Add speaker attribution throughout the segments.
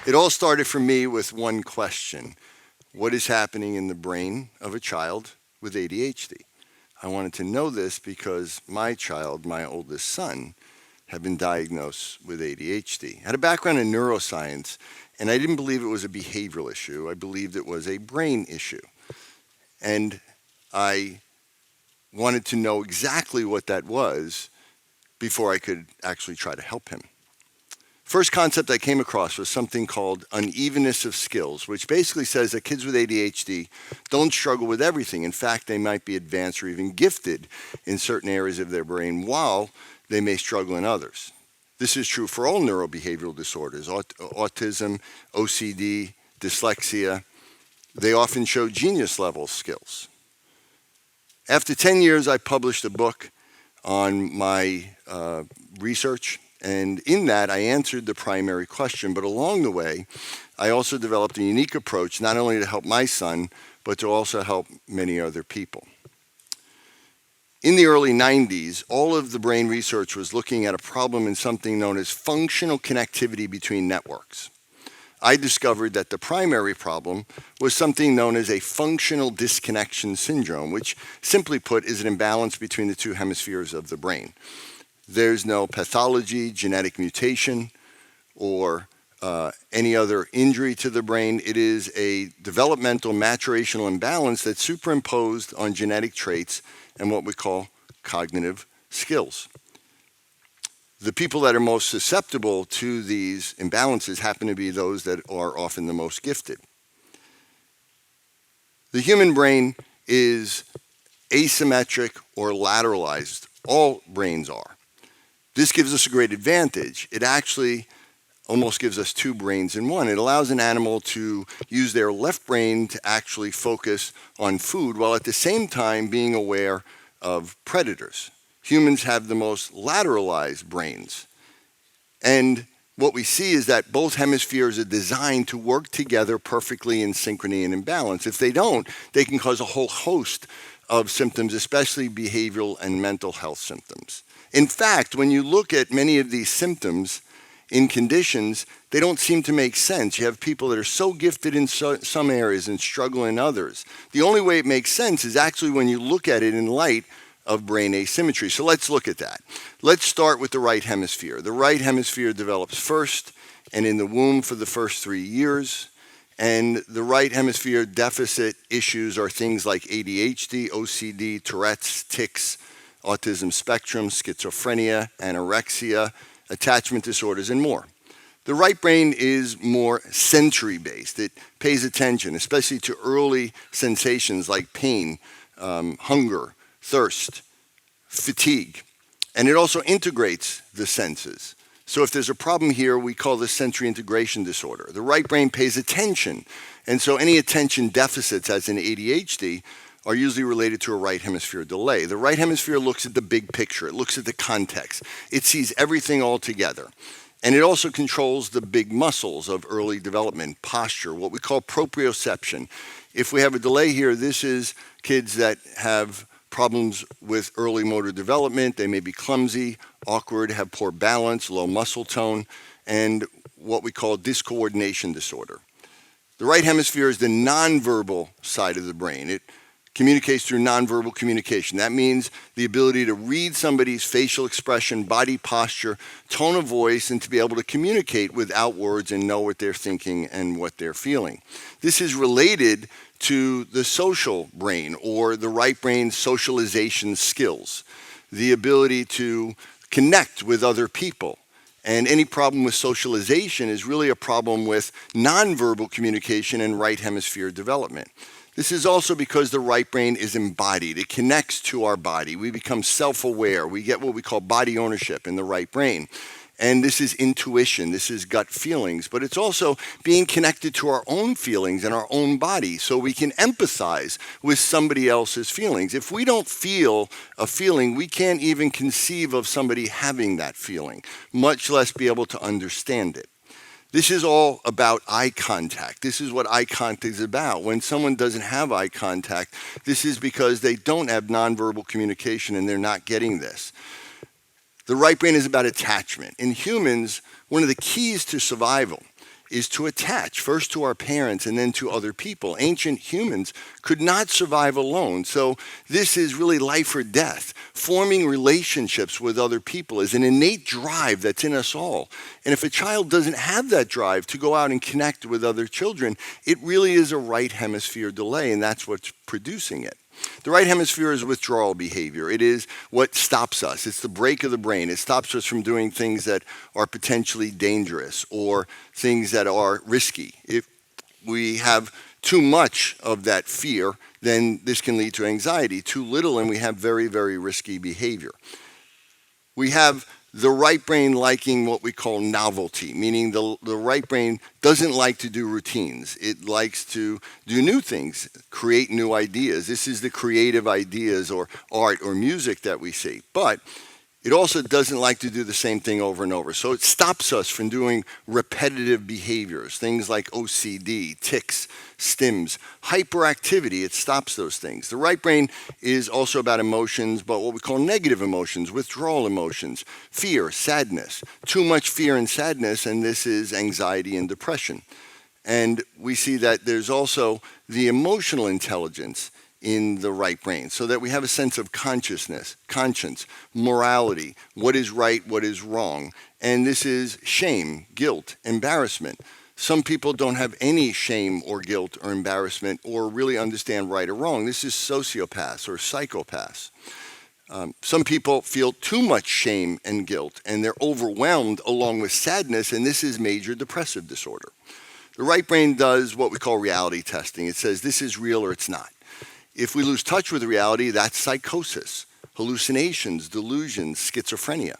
Speaker 1: It all started for me with one question. What is happening in the brain of a child with ADHD? I wanted to know this because my child, my oldest son, had been diagnosed with ADHD. Had a background in neuroscience, and I didn't believe it was a behavioral issue. I believed it was a brain issue. And I wanted to know exactly what that was before I could actually try to help him. First concept I came across was something called unevenness of skills, which basically says that kids with ADHD don't struggle with everything. In fact, they might be advanced or even gifted in certain areas of their brain while they may struggle in others. This is true for all neurobehavioral disorders, autism, OCD, dyslexia. They often show genius level skills. After 10 years, I published a book on my research. And in that, I answered the primary question. But along the way, I also developed a unique approach, not only to help my son, but to also help many other people. In the early 90s, all of the brain research was looking at a problem in something known as functional connectivity between networks. I discovered that the primary problem was something known as a functional disconnection syndrome, which simply put is an imbalance between the two hemispheres of the brain. There's no pathology, genetic mutation, or any other injury to the brain. It is a developmental maturational imbalance that's superimposed on genetic traits and what we call cognitive skills. The people that are most susceptible to these imbalances happen to be those that are often the most gifted. The human brain is asymmetric or lateralized. All brains are. This gives us a great advantage. It actually almost gives us two brains in one. It allows an animal to use their left brain to actually focus on food while at the same time being aware of predators. Humans have the most lateralized brains. And what we see is that both hemispheres are designed to work together perfectly in synchrony and in balance. If they don't, they can cause a whole host of symptoms, especially behavioral and mental health symptoms. In fact, when you look at many of these symptoms in conditions, they don't seem to make sense. You have people that are so gifted in some areas and struggle in others. The only way it makes sense is actually when you look at it in light of brain asymmetry. So let's look at that. Let's start with the right hemisphere. The right hemisphere develops first and in the womb for the first 3 years. And the right hemisphere deficit issues are things like ADHD, OCD, Tourette's, tics, autism spectrum, schizophrenia, anorexia, attachment disorders, and more. The right brain is more sensory-based. It pays attention, especially to early sensations like pain, hunger, thirst, fatigue. And it also integrates the senses. So if there's a problem here, we call this sensory integration disorder. The right brain pays attention. And so any attention deficits, as in ADHD, are usually related to a right hemisphere delay. The right hemisphere looks at the big picture. It looks at the context. It sees everything all together. And it also controls the big muscles of early development, posture, what we call proprioception. If we have a delay here, this is kids that have problems with early motor development. They may be clumsy, awkward, have poor balance, low muscle tone, and what we call discoordination disorder. The right hemisphere is the nonverbal side of the brain. It communicates through nonverbal communication. That means the ability to read somebody's facial expression, body posture, tone of voice, and to be able to communicate without words and know what they're thinking and what they're feeling. This is related to the social brain, or the right brain's socialization skills, the ability to connect with other people. And any problem with socialization is really a problem with nonverbal communication and right hemisphere development. This is also because the right brain is embodied. It connects to our body. We become self-aware. We get what we call body ownership in the right brain. And this is intuition. This is gut feelings. But it's also being connected to our own feelings and our own body so we can empathize with somebody else's feelings. If we don't feel a feeling, we can't even conceive of somebody having that feeling, much less be able to understand it. This is all about eye contact. This is what eye contact is about. When someone doesn't have eye contact, this is because they don't have nonverbal communication and they're not getting this. The right brain is about attachment. In humans, one of the keys to survival is to attach, first to our parents and then to other people. Ancient humans could not survive alone. So this is really life or death. Forming relationships with other people is an innate drive that's in us all. And if a child doesn't have that drive to go out and connect with other children, it really is a right hemisphere delay, and that's what's producing it. The right hemisphere is withdrawal behavior. It is what stops us. It's the brake of the brain. It stops us from doing things that are potentially dangerous or things that are risky. If we have too much of that fear, then this can lead to anxiety. Too little, and we have very, very risky behavior. We have the right brain liking what we call novelty, meaning the right brain doesn't like to do routines. It likes to do new things, create new ideas. This is the creative ideas or art or music that we see. But it also doesn't like to do the same thing over and over. So it stops us from doing repetitive behaviors, things like OCD, tics, stims, hyperactivity. It stops those things. The right brain is also about emotions, but what we call negative emotions, withdrawal emotions, fear, sadness, too much fear and sadness, and this is anxiety and depression. And we see that there's also the emotional intelligence in the right brain, so that we have a sense of consciousness, conscience, morality, what is right, what is wrong. And this is shame, guilt, embarrassment. Some people don't have any shame or guilt or embarrassment or really understand right or wrong. This is sociopaths or psychopaths. Some people feel too much shame and guilt, and they're overwhelmed along with sadness, and this is major depressive disorder. The right brain does what we call reality testing. It says this is real or it's not. If we lose touch with reality, that's psychosis, hallucinations, delusions, schizophrenia.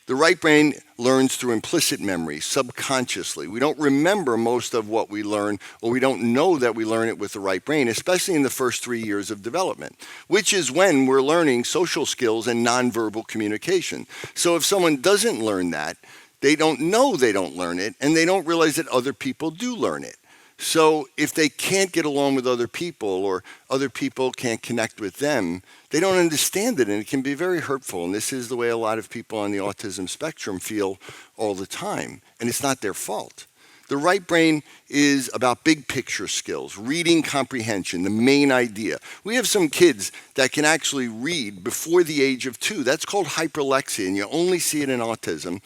Speaker 1: The right brain learns through implicit memory, subconsciously. We don't remember most of what we learn, or we don't know that we learn it with the right brain, especially in the first 3 years of development, which is when we're learning social skills and nonverbal communication. So if someone doesn't learn that, they don't know they don't learn it, and they don't realize that other people do learn it. So if they can't get along with other people or other people can't connect with them, they don't understand it, and it can be very hurtful. And this is the way a lot of people on the autism spectrum feel all the time, and it's not their fault. The right brain is about big picture skills, reading comprehension, the main idea. We have some kids that can actually read before the age of 2. That's called hyperlexia, and you only see it in autism.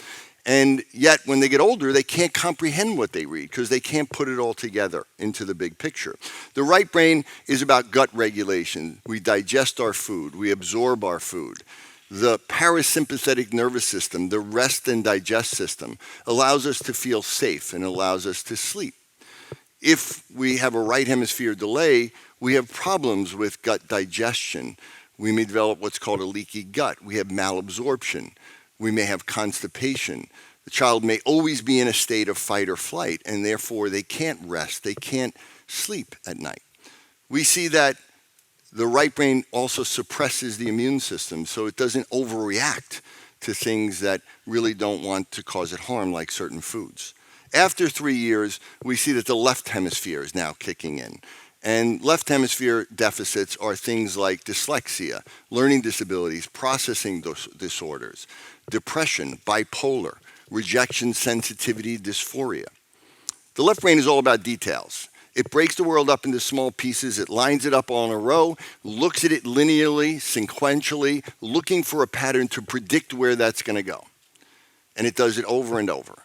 Speaker 1: And yet, when they get older, they can't comprehend what they read because they can't put it all together into the big picture. The right brain is about gut regulation. We digest our food. We absorb our food. The parasympathetic nervous system, the rest and digest system, allows us to feel safe and allows us to sleep. If we have a right hemisphere delay, we have problems with gut digestion. We may develop what's called a leaky gut. We have malabsorption. We may have constipation. The child may always be in a state of fight or flight, and therefore they can't rest, they can't sleep at night. We see that the right brain also suppresses the immune system, so it doesn't overreact to things that really don't want to cause it harm, like certain foods. After 3 years, we see that the left hemisphere is now kicking in. And left hemisphere deficits are things like dyslexia, learning disabilities, processing disorders, depression, bipolar, rejection sensitivity, dysphoria. The left brain is all about details. It breaks the world up into small pieces. It lines it up all in a row, looks at it linearly, sequentially, looking for a pattern to predict where that's going to go. And it does it over and over.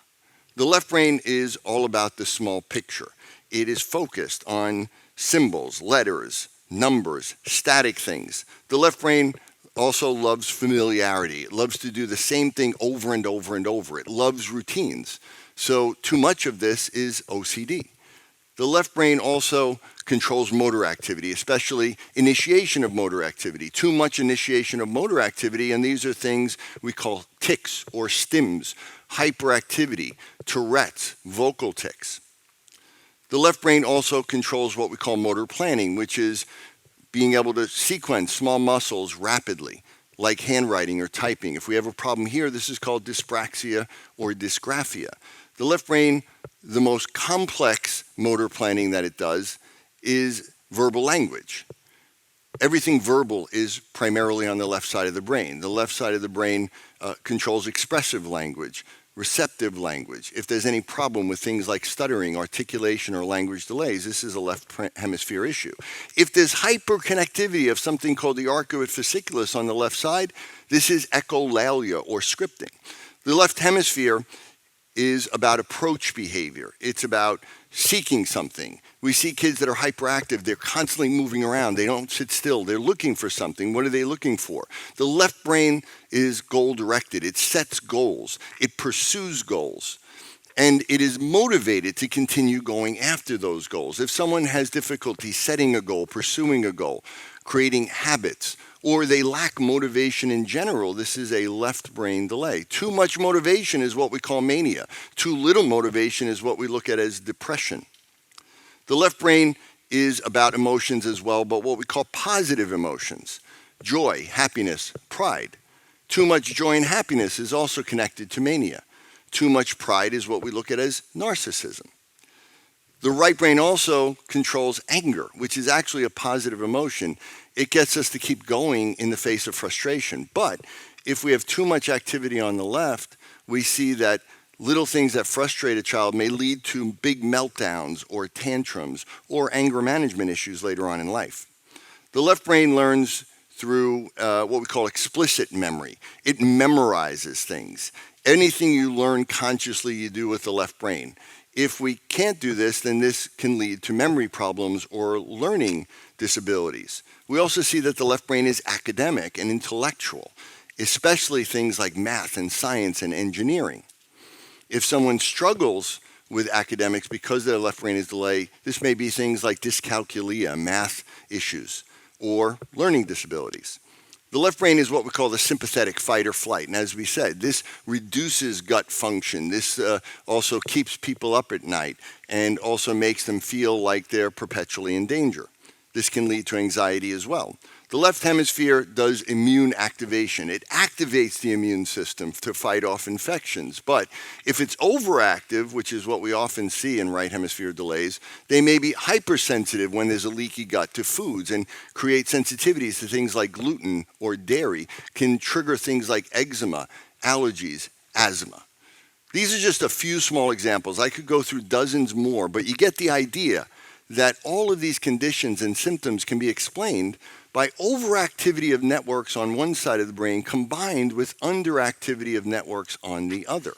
Speaker 1: The left brain is all about the small picture. It is focused on symbols, letters, numbers, static things. The left brain also loves familiarity. It loves to do the same thing over and over and over. It loves routines. So too much of this is OCD. The left brain also controls motor activity, especially initiation of motor activity. Too much initiation of motor activity, and these are things we call tics or stims, hyperactivity, Tourette's, vocal tics. The left brain also controls what we call motor planning, which is being able to sequence small muscles rapidly, like handwriting or typing. If we have a problem here, this is called dyspraxia or dysgraphia. The left brain, the most complex motor planning that it does is verbal language. Everything verbal is primarily on the left side of the brain. The left side of the brain controls expressive language, receptive language. If there's any problem with things like stuttering, articulation, or language delays, this is a left hemisphere issue. If there's hyperconnectivity of something called the arcuate fasciculus on the left side, this is echolalia or scripting. The left hemisphere is about approach behavior. It's about seeking something. We see kids that are hyperactive. They're constantly moving around. They don't sit still. They're looking for something. What are they looking for? The left brain is goal-directed. It sets goals. It pursues goals. And it is motivated to continue going after those goals. If someone has difficulty setting a goal, pursuing a goal, creating habits, or they lack motivation in general, this is a left brain delay. Too much motivation is what we call mania. Too little motivation is what we look at as depression. The left brain is about emotions as well, but what we call positive emotions. Joy, happiness, pride. Too much joy and happiness is also connected to mania. Too much pride is what we look at as narcissism. The right brain also controls anger, which is actually a positive emotion. It gets us to keep going in the face of frustration. But if we have too much activity on the left, we see that little things that frustrate a child may lead to big meltdowns or tantrums or anger management issues later on in life. The left brain learns through what we call explicit memory. It memorizes things. Anything you learn consciously, you do with the left brain. If we can't do this, then this can lead to memory problems or learning disabilities. We also see that the left brain is academic and intellectual, especially things like math and science and engineering. If someone struggles with academics because their left brain is delayed, this may be things like dyscalculia, math issues, or learning disabilities. The left brain is what we call the sympathetic fight or flight. And as we said, this reduces gut function. This also keeps people up at night and also makes them feel like they're perpetually in danger. This can lead to anxiety as well. The left hemisphere does immune activation. It activates the immune system to fight off infections. But if it's overactive, which is what we often see in right hemisphere delays, they may be hypersensitive when there's a leaky gut to foods and create sensitivities to things like gluten or dairy, can trigger things like eczema, allergies, asthma. These are just a few small examples. I could go through dozens more, but you get the idea that all of these conditions and symptoms can be explained by overactivity of networks on one side of the brain combined with underactivity of networks on the other.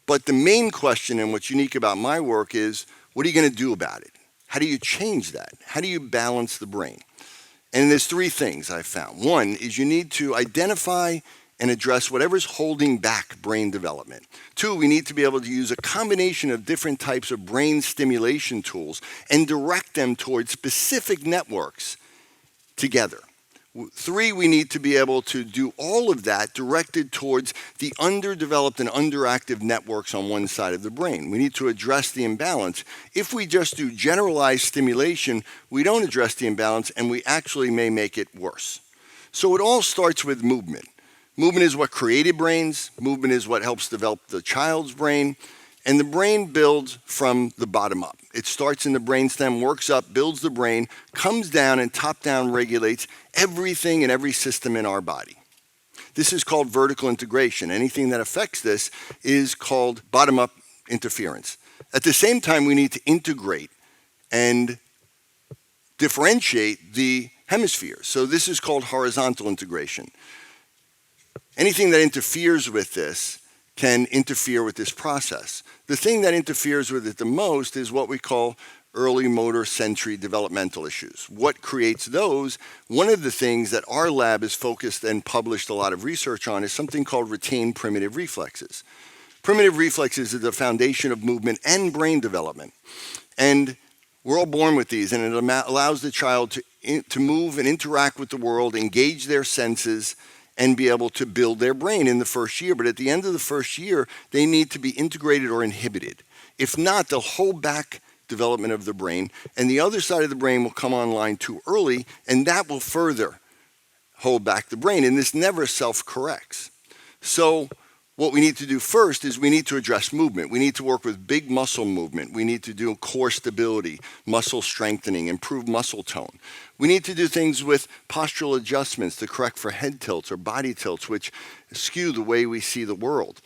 Speaker 1: But the main question and what's unique about my work is, what are you going to do about it? How do you change that? How do you balance the brain? And there's three things I've found. One is you need to identify and address whatever's holding back brain development. Two, we need to be able to use a combination of different types of brain stimulation tools and direct them towards specific networks together. Three, we need to be able to do all of that directed towards the underdeveloped and underactive networks on one side of the brain. We need to address the imbalance. If we just do generalized stimulation, we don't address the imbalance and we actually may make it worse. So it all starts with movement. Movement is what created brains. Movement is what helps develop the child's brain. And the brain builds from the bottom up. It starts in the brainstem, works up, builds the brain, comes down and top-down regulates everything and every system in our body. This is called vertical integration. Anything that affects this is called bottom-up interference. At the same time, we need to integrate and differentiate the hemispheres. So this is called horizontal integration. Anything that interferes with this can interfere with this process. The thing that interferes with it the most is what we call early motor sensory developmental issues. What creates those? One of the things that our lab is focused and published a lot of research on is something called retained primitive reflexes. Primitive reflexes are the foundation of movement and brain development. And we're all born with these, and it allows the child to move and interact with the world, engage their senses, and be able to build their brain in the first year. But at the end of the first year, they need to be integrated or inhibited. If not, they'll hold back development of the brain, and the other side of the brain will come online too early, and that will further hold back the brain, and this never self-corrects. So what we need to do first is we need to address movement. We need to work with big muscle movement. We need to do core stability, muscle strengthening, improve muscle tone. We need to do things with postural adjustments to correct for head tilts or body tilts, which skew the way we see the world.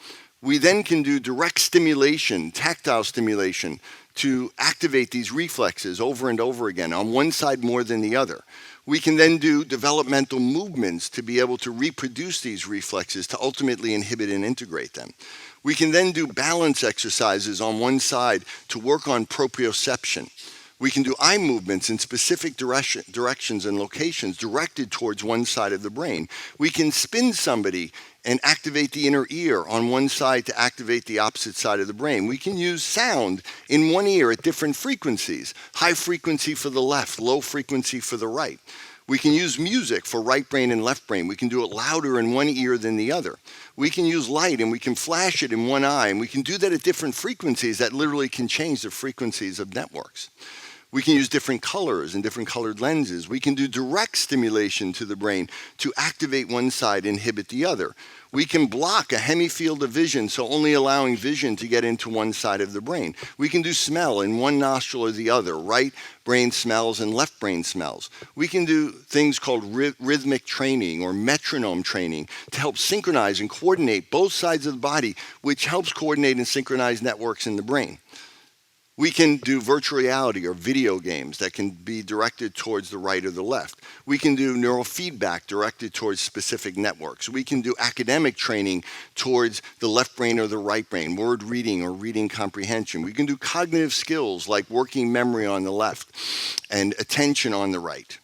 Speaker 1: We then can do direct stimulation, tactile stimulation, to activate these reflexes over and over again, on one side more than the other. We can then do developmental movements to be able to reproduce these reflexes to ultimately inhibit and integrate them. We can then do balance exercises on one side to work on proprioception. We can do eye movements in specific directions and locations directed towards one side of the brain. We can spin somebody and activate the inner ear on one side to activate the opposite side of the brain. We can use sound in one ear at different frequencies, high frequency for the left, low frequency for the right. We can use music for right brain and left brain. We can do it louder in one ear than the other. We can use light and we can flash it in one eye, and we can do that at different frequencies that literally can change the frequencies of networks. We can use different colors and different colored lenses. We can do direct stimulation to the brain to activate one side, inhibit the other. We can block a hemifield of vision, so only allowing vision to get into one side of the brain. We can do smell in one nostril or the other, right brain smells and left brain smells. We can do things called rhythmic training or metronome training to help synchronize and coordinate both sides of the body, which helps coordinate and synchronize networks in the brain. We can do virtual reality or video games that can be directed towards the right or the left. We can do neurofeedback directed towards specific networks. We can do academic training towards the left brain or the right brain, word reading or reading comprehension. We can do cognitive skills like working memory on the left and attention on the right.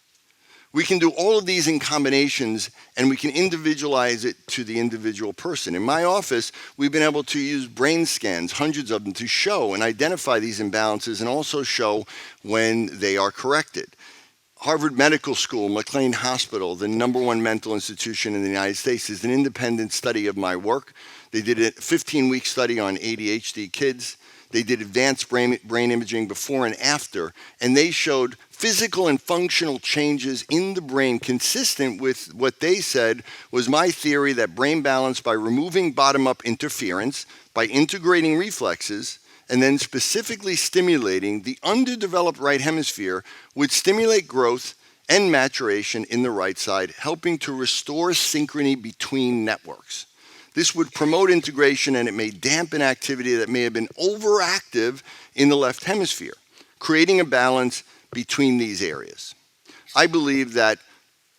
Speaker 1: We can do all of these in combinations, and we can individualize it to the individual person. In my office, we've been able to use brain scans, hundreds of them, to show and identify these imbalances and also show when they are corrected. Harvard Medical School, McLean Hospital, the #1 mental institution in the United States, is an independent study of my work. They did a 15-week study on ADHD kids. They did advanced brain imaging before and after, and they showed physical and functional changes in the brain consistent with what they said was my theory that brain balance, by removing bottom-up interference, by integrating reflexes, and then specifically stimulating the underdeveloped right hemisphere, would stimulate growth and maturation in the right side, helping to restore synchrony between networks. This would promote integration, and it may dampen activity that may have been overactive in the left hemisphere, creating a balance between these areas. I believe that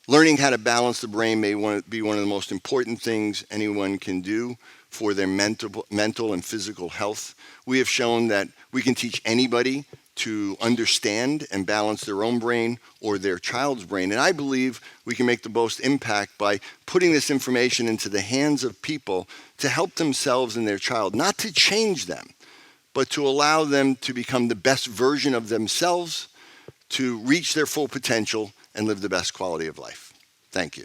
Speaker 1: learning how to balance the brain may be one of the most important things anyone can do for their mental and physical health. We have shown that we can teach anybody to understand and balance their own brain or their child's brain. And I believe we can make the most impact by putting this information into the hands of people to help themselves and their child, not to change them, but to allow them to become the best version of themselves, to reach their full potential and live the best quality of life. Thank you.